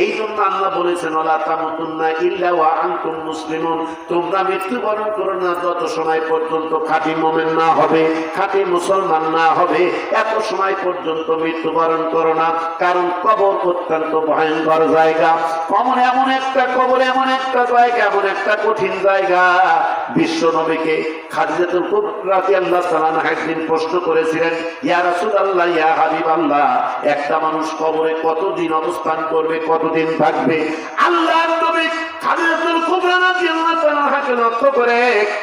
এই জন্য আল্লাহ বলেছেন ওয়ালা তামুতুন্না ইল্লা ওয়া আনতুম মুসলিমুন, তোমরা মৃত্যুবরণ করো না যত সময় পর্যন্ত খাঁটি মুমিন না হবে, খাঁটি মুসলমান না হবে, এত সময় পর্যন্ত মৃত্যুবরণ করো না। কারণ কবর অত্যন্ত ভয়ঙ্কর জায়গা। কবর এমন একটা জায়গা, এমন একটা কঠিন জায়গা। বিশ্ব নবীকে খাদিজাতুল কুবরা রাদিয়াল্লাহু তাআলা আনহা একদিন প্রশ্ন করেছিলেন, ইয়া রাসূলুল্লাহ, ইয়া হাবিবাল্লাহ, একটা মানুষ কবরে কতদিন অবস্থান করবে, কতদিন থাকবে? আল্লাহর নবী খাদিজাতুল কুবরা রাদিয়াল্লাহু তাআলা আনহাকে লক্ষ্য করে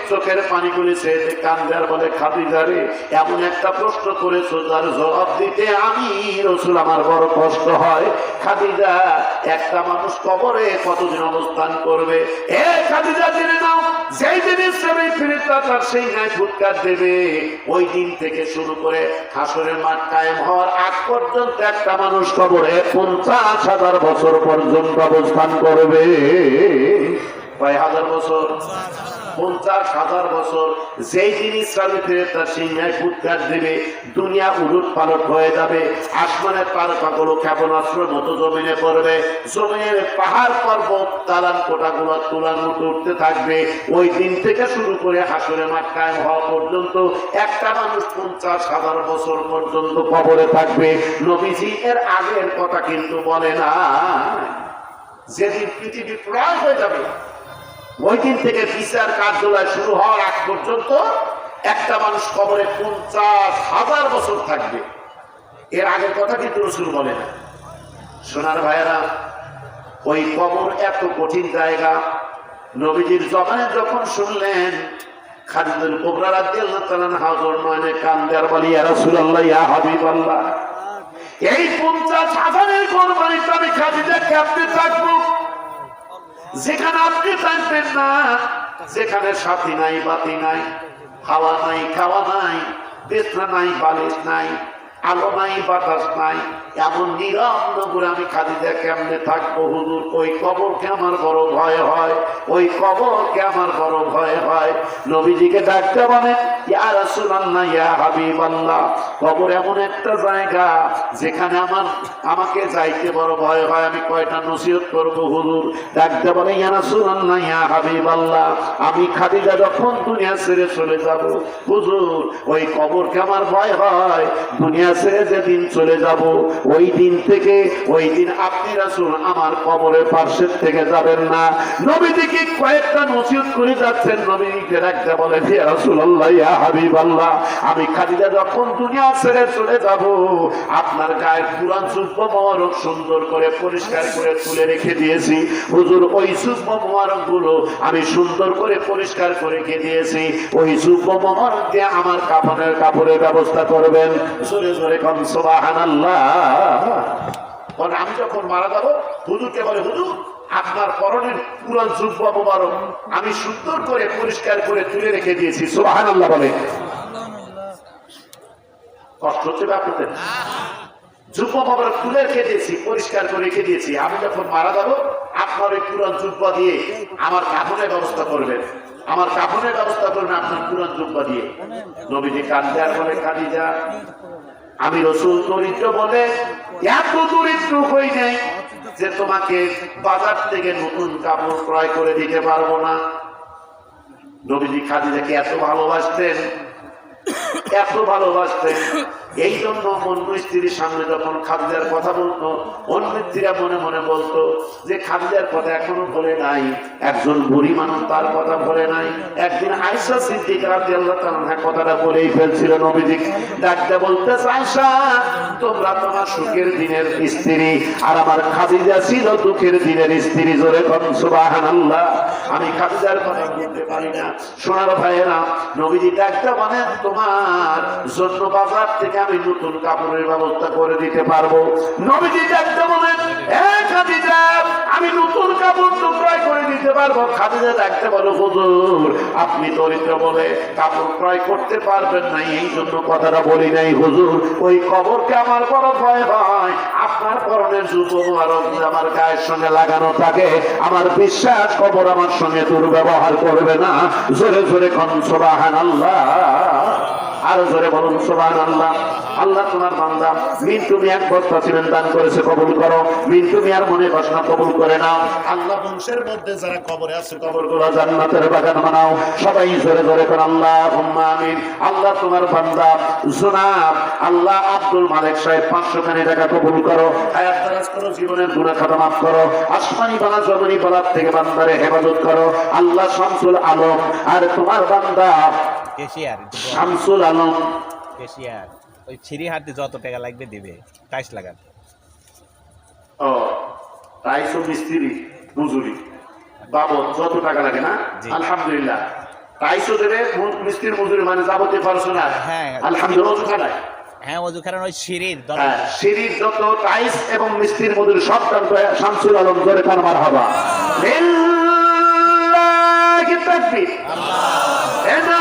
চোখের পানি গুলিছে, কান্দে আর বলে, খাদিজা রে, এমন একটা প্রশ্ন করেছো যার জবাব দিতে আমি রাসূল আমার বড় কষ্ট হয়। খাদিজা, একটা মানুষ কবরে কতদিন অবস্থান করবে? এ খাদিজা, জেনে নাও, যেই দিন ইসরাফিল ফেরেশতা তার সেই ন্যায় ফুৎকার দেবে, ওই দিন থেকে শুরু করে হাসরের মাঠ কায়েম হওয়ার আগ পর্যন্ত একটা মানুষ কবরে 50,000 বছর পর্যন্ত অবস্থান করবে। কয় হাজার বছর? 50,000 বছর। যেই দিন ইসরাফিল ফেরেশতা সেই ন্যায় ফুৎকার দেবে, দুনিয়া উলট পালট হয়ে যাবে। আসমানের তারকাগুলো ক্ষেপণাস্ত্রের মতো জমিনে পড়বে, জমিনের পাহাড় পর্বত দালান কোটাগুলো তুলার মতো উঠতে থাকবে। ওই দিন থেকে শুরু করে হাসরের মাঠ কায়েম হওয়া পর্যন্ত একটা মানুষ 50,000 বছর পর্যন্ত কবরে থাকবে। নবীজি এর আগের কথা কিন্তু বলে না। যেদিন পৃথিবী প্রায় হয়ে যাবে, ওই দিন থেকে বিচার কার্যালয় শুরু হওয়ার আগ পর্যন্ত একটা মানুষ কবরে 50,000 বছর থাকবে। এর আগের কথা কিন্তু রাসূল বলে না। সোনার ভাইয়েরা, ওই কবর এত কঠিন জায়গা। নবীজির জবানে যখন শুনলেন, খাদিজাতুল কুবরা রাদিয়াল্লাহু তাআলা আনহা নয়নে কান্দে আর বলে, ইয়া রাসূলুল্লাহ, ইয়া হাবিবাল্লাহ, এই 50,000-এর কোরবানিতে আমি খাদিজা কেমনে থাকবো? যেখানে আপনি থাকবেন না, যেখানে সাথী নাই, বাতি নাই, হাওয়া নাই, খাওয়া নাই, বিছানা নাই, বালিশ নাই, আলো নাই, বাতাস নাই, এমন নীরব নগরে আমি খাদিজা কেমনে থাকবো? হুজুর, ওই কবরকে আমার বড় ভয় হয়, ওই কবরকে আমার বড় ভয় হয়। নবীজিকে ডাকতে বলেন, ইয়া রাসূলুল্লাহ, ইয়া হাবিবাল্লাহ, কবর এমন একটা জায়গা যেখানে আমাকে যাইতে বড় ভয় হয়। আমি কয়টা নসিহত করবো হুজুর? ডাকতে বলে, ইয়া রাসূলুল্লাহ, ইয়া হাবিবাল্লাহ, আমি খাদিজা যখন দুনিয়া ছেড়ে চলে যাব হুজুর, ওই কবরকে আমার ভয় হয়। দুনিয়া ছেড়ে যেদিন চলে যাব, ওই দিন থেকে, ওই দিন আপনি রাসূল আমার কবরের পাশের থেকে যাবেন না। নবীজিকে কয়েকটা নসিহত করে যাচ্ছেন। নবীকে ডাকতে বলে, ইয়া রাসূলুল্লাহ, ইয়া হাবিবাল্লাহ, আমি খাদিজা যখন দুনিয়া ছেড়ে চলে যাব, আপনার গায়ের পুরান জুব্বা মোবারক সুন্দর করে পরিষ্কার করে তুলে রেখে দিয়েছি হুজুর। ওই জুব্বা মোবারক গুলো আমি সুন্দর করে পরিষ্কার করে রেখে দিয়েছি। ওই জুব্বা মোবারক দিয়ে আমার কাপড়ের ব্যবস্থা করবেন। জোরে জোরে কোন সুবহানাল্লাহ। আমি যখন মারা যাব, হুজুরকে বলে, হুজুর, আপনার পরনের পুরান জুব্বা মোবারক আমি সুন্দর করে পরিষ্কার করে তুলে রেখে দিয়েছি। সুবহানাল্লাহ বলে। কষ্ট হচ্ছে আপনাদের? জুব্বা মোবারক তুলে রেখে দিয়েছি, পরিষ্কার করে রেখে দিয়েছি। আমি যখন মারা যাব, আপনার ওই পুরান জুব্বা দিয়ে আমার কাফনের ব্যবস্থা করবেন, আমার কাফনের ব্যবস্থা করবেন আপনার পুরান জুব্বা দিয়ে। নবীজি কান্দে আর বলে, খাদিজা, আমি রাসূল দরিদ্র বলে এত দরিদ্র হই নাই যে তোমাকে বাজার থেকে নতুন কাপড় ক্রয় করে দিতে পারবো না। নবীজি খাদিজাকে এত ভালোবাসতেন, এত ভালোবাসতেন। এই জন্য অন্য স্ত্রীর সামনে যখন খাদিজার কথা বলতো, অন্য স্ত্রীরা মনে মনে বলতো যে খাদিজার কথা এখনো বলে নাই, একজন বুড়ি মানুষ তার কথা বলে নাই। একদিন আয়েশা সিদ্দিকা রাদিয়াল্লাহু তাআলা আনহা কথাটা বলেই ফেলছিল। নবীজি ডাকতে বলতেছে, আয়েশা, তোমরা তোমার সুখের দিনের স্ত্রী, আর আমার খাদিজা ছিল দুঃখের দিনের স্ত্রী। জোরে কোন সুবহানাল্লাহ। আমি খাদিজার কথা বলতে পারি না। সোনার ভাইয়েরা, নবীজি ডাকতে বলেন, তোমার জন্য বাজার থেকে আমি নতুন কাপড়ের ব্যবস্থা করে দিতে পারবো। নবীজি ডাকতে বলেন, হে খাদিজা, আমি নতুন কাপড় ক্রয় করে দিতে পারবো। খাদিজা ডাকতে বলো, হুজুর, আপনি দরিদ্র বলে কাপড় ক্রয় করতে পারবেন না, এই জন্য কথাটা বলি নাই হুজুর। ওই কবরকে আমার বড় ভয় হয়। আপনার পরনের জুতো মোবারক আমার গায়ের সঙ্গে লাগানো থাকে, আমার বিশ্বাস কবর আমার সঙ্গে দুর্ব্যবহার করবে না। জোরে জোরে কোন সুবহানাল্লাহ। আরো জোরে বলুন সুবহানাল্লাহ। আল্লাহ তোমার বান্দা মিন্টু মিয়ার বস্তা সিমেন্ট দান করেছে, কবুল করো। মিন্টু মিয়ার মনে বাসনা কবুল করে নাও। আল্লাহ বংশের মধ্যে যারা কবরে আছে কবরগুলো জান্নাতের বাগান বানাও। সবাই জোরে জোরে করে আল্লাহুম্মা আমিন। আল্লাহ তোমার বান্দা জনাব আল্লাহ আব্দুল মালিক সাহেব 500 কোটি টাকা কবুল করো, হায়াত দারাজ করো, জীবনের গুনাহ খাতা মাফ করো, আসমানি বালা জমিনি বালা থেকে বান্দারে হেফাজত করো। আল্লাহ শামসুল আলম আর তোমার বান্দা কেশিয়ার শামসুল আলম কেশিয়ার ওই ছিরি হাতে যত টাকা লাগবে দিবে, টাইস লাগান। ও টাইস ও মিস্ত্রি মজুরি বাবদ যত টাকা লাগে না, আলহামদুলিল্লাহ টাইসও দেবে, মিস্ত্রির মজুরি মানে যাবতীয় খরচ না, হ্যাঁ আলহামদুলিল্লাহ ওযু খানায়। হ্যাঁ ওযু কারণ ওই সিঁড়ির সিঁড়ির যত টাইস এবং মিস্ত্রির মজুরি সব দান করে শামসুল আলম জোরে কান মারহাবা। লিল্লাহি তাকবীর। আল্লাহ